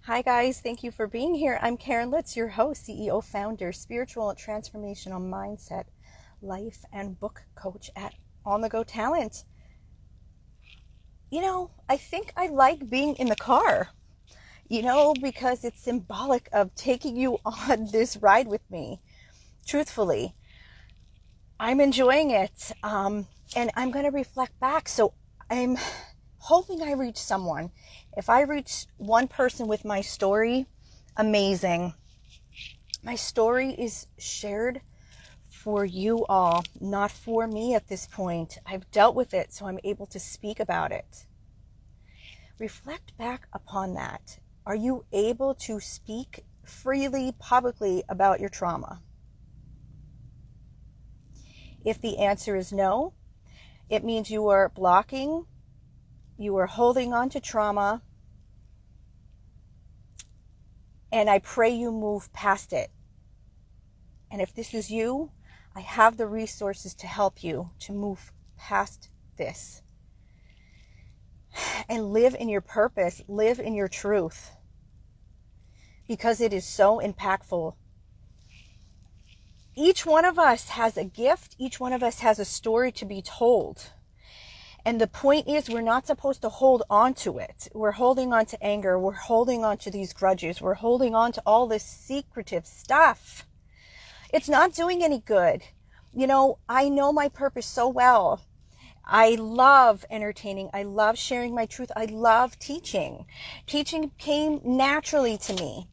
Hi guys, thank you for being here. I'm Caryn Litz, your host, CEO, founder, spiritual and transformational mindset, life and book coach at On the Go Talent. I think I like being in the car, because it's symbolic of taking you on this ride with me. Truthfully, I'm enjoying it, and I'm going to reflect back. So I'm hoping I reach someone. If I reach one person with my story, amazing. My story is shared for you all, not for me at this point. I've dealt with it, so I'm able to speak about it. Reflect back upon that. Are you able to speak freely, publicly about your trauma? If the answer is no, it means you are blocking, you are holding on to trauma, and I pray you move past it. And if this is you, I have the resources to help you to move past this and live in your purpose, live in your truth, because it is so impactful. Each one of us has a gift. Each one of us has a story to be told. And the point is, we're not supposed to hold on to it. We're holding on to anger. We're holding on to these grudges. We're holding on to all this secretive stuff. It's not doing any good. I know my purpose so well. I love entertaining. I love sharing my truth. I love teaching. Teaching came naturally to me.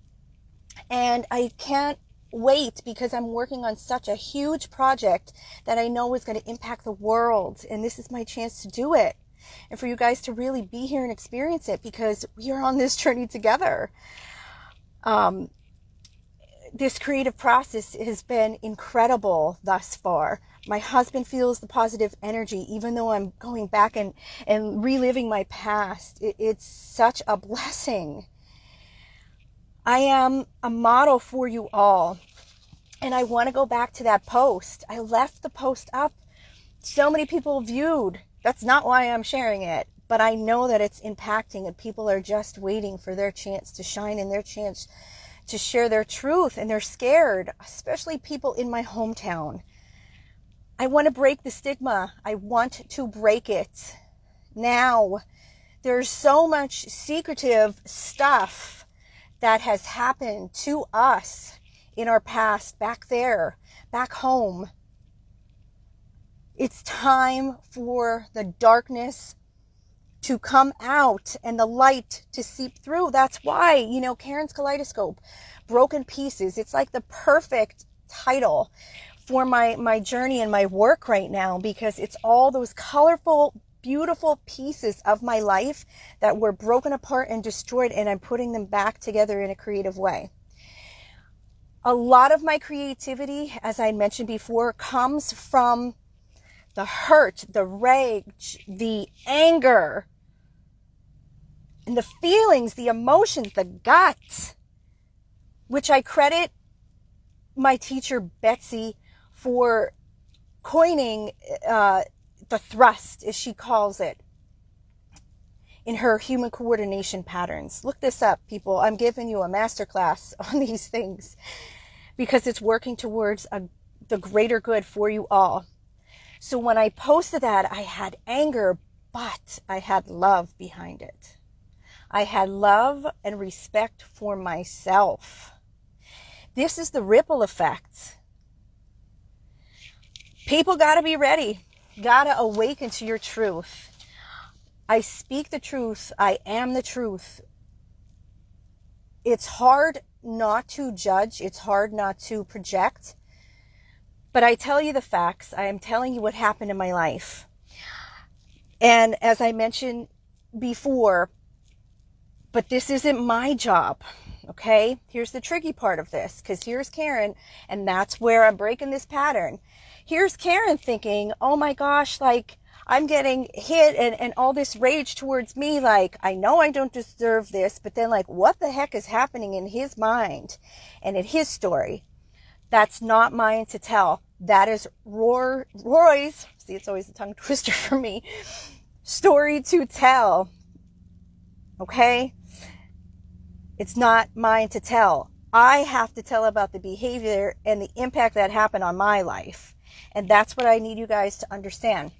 And I can't wait because I'm working on such a huge project that I know is going to impact the world. And this is my chance to do it. And for you guys to really be here and experience it, because we are on this journey together. This creative process has been incredible thus far. My husband feels the positive energy, even though I'm going back and reliving my past. It's such a blessing. I am a model for you all. And I want to go back to that post. I left the post up. So many people viewed. That's not why I'm sharing it. But I know that it's impacting, and people are just waiting for their chance to shine and their chance to share their truth. And they're scared, especially people in my hometown. I want to break the stigma. I want to break it. Now, there's so much secretive stuff that has happened to us in our past, back there, back home. It's time for the darkness to come out and the light to seep through. That's why, Caryn's Kaleidoscope, Broken Pieces. It's like the perfect title for my journey and my work right now, because it's all those colorful, beautiful pieces of my life that were broken apart and destroyed, and I'm putting them back together in a creative way. A lot of my creativity, as I mentioned before, comes from the hurt, the rage, the anger, and the feelings, the emotions, the guts, which I credit my teacher, Betsy, for coining the thrust, as she calls it, in her human coordination patterns. Look this up, people. I'm giving you a masterclass on these things because it's working towards the greater good for you all. So when I posted that, I had anger, but I had love behind it. I had love and respect for myself. This is the ripple effect. People got to be ready. Got to awaken to your truth. I speak the truth. I am the truth. It's hard not to judge. It's hard not to project. But I tell you the facts. I am telling you what happened in my life. And as I mentioned before, but this isn't my job. Okay? Here's the tricky part of this, because here's Caryn, and that's where I'm breaking this pattern. Here's Caryn thinking, oh my gosh, I'm getting hit and all this rage towards me. I know I don't deserve this, but then what the heck is happening in his mind and in his story? That's not mine to tell. That is Roy's, see, it's always a tongue twister for me, story to tell. Okay? It's not mine to tell. I have to tell about the behavior and the impact that happened on my life. And that's what I need you guys to understand.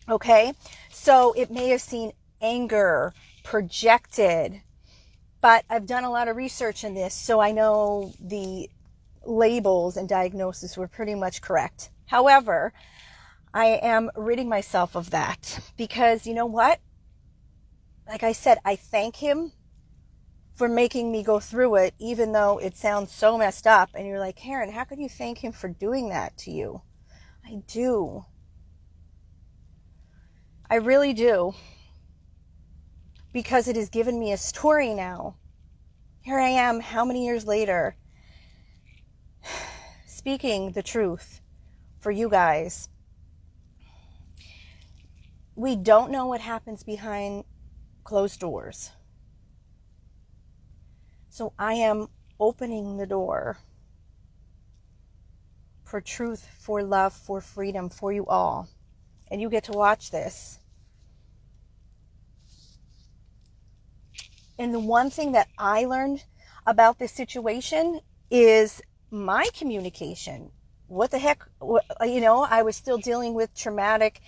Okay? So it may have seemed anger, projected, but I've done a lot of research in this, so I know the labels and diagnosis were pretty much correct. However, I am ridding myself of that because you know what? Like I said, I thank him for making me go through it, even though it sounds so messed up. And you're like, Caryn, how could you thank him for doing that to you? I do. I really do. Because it has given me a story now. Here I am, how many years later, speaking the truth for you guys. We don't know what happens behind closed doors. So I am opening the door for truth, for love, for freedom, for you all. And you get to watch this. And the one thing that I learned about this situation is my communication. What the heck, I was still dealing with traumatic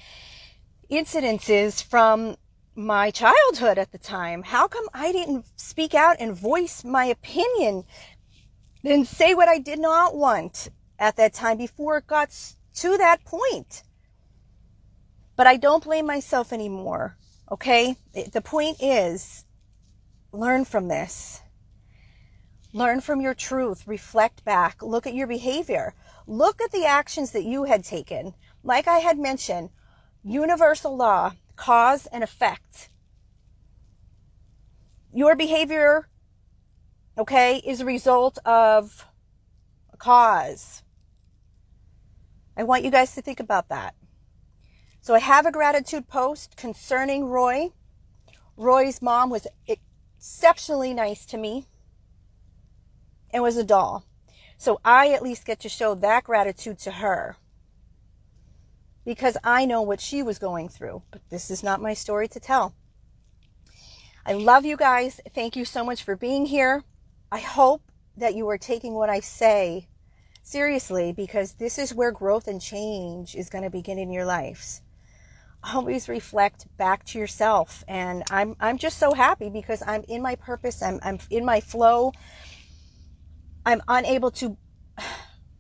incidences from my childhood at the time. How come I didn't speak out and voice my opinion and say what I did not want at that time before it got to that point? But I don't blame myself anymore, okay? The point is, learn from this. Learn from your truth. Reflect back. Look at your behavior. Look at the actions that you had taken. Like I had mentioned, universal law, cause and effect. Your behavior, okay, is a result of a cause. I want you guys to think about that. So I have a gratitude post concerning Roy. Roy's mom was exceptionally nice to me and was a doll. So I at least get to show that gratitude to her because I know what she was going through. But this is not my story to tell. I love you guys. Thank you so much for being here. I hope that you are taking what I say seriously because this is where growth and change is going to begin in your lives. Always reflect back to yourself. And I'm just so happy because I'm in my purpose. I'm in my flow. I'm unable to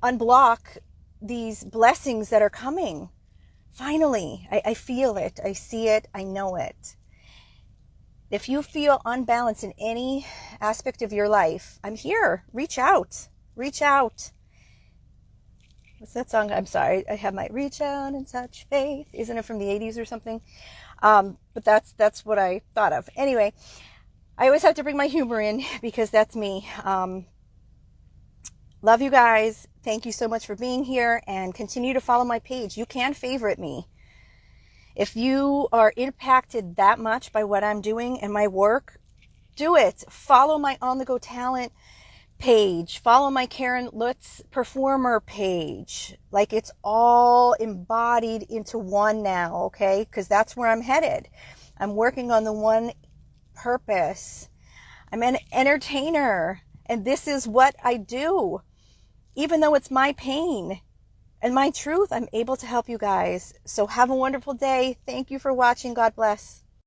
unblock these blessings that are coming. Finally, I feel it. I see it. I know it. If you feel unbalanced in any aspect of your life, I'm here. Reach out. Reach out. What's that song? I'm sorry. I have my reach out and touch faith. Isn't it from the 80s or something? But that's what I thought of. Anyway, I always have to bring my humor in because that's me. Love you guys. Thank you so much for being here and continue to follow my page. You can favorite me. If you are impacted that much by what I'm doing and my work, do it. Follow my On The Go Talent page. Follow my Caryn Lutz performer page. Like it's all embodied into one now, okay? Because that's where I'm headed. I'm working on the one purpose. I'm an entertainer, and this is what I do. Even though it's my pain and my truth, I'm able to help you guys. So have a wonderful day. Thank you for watching. God bless.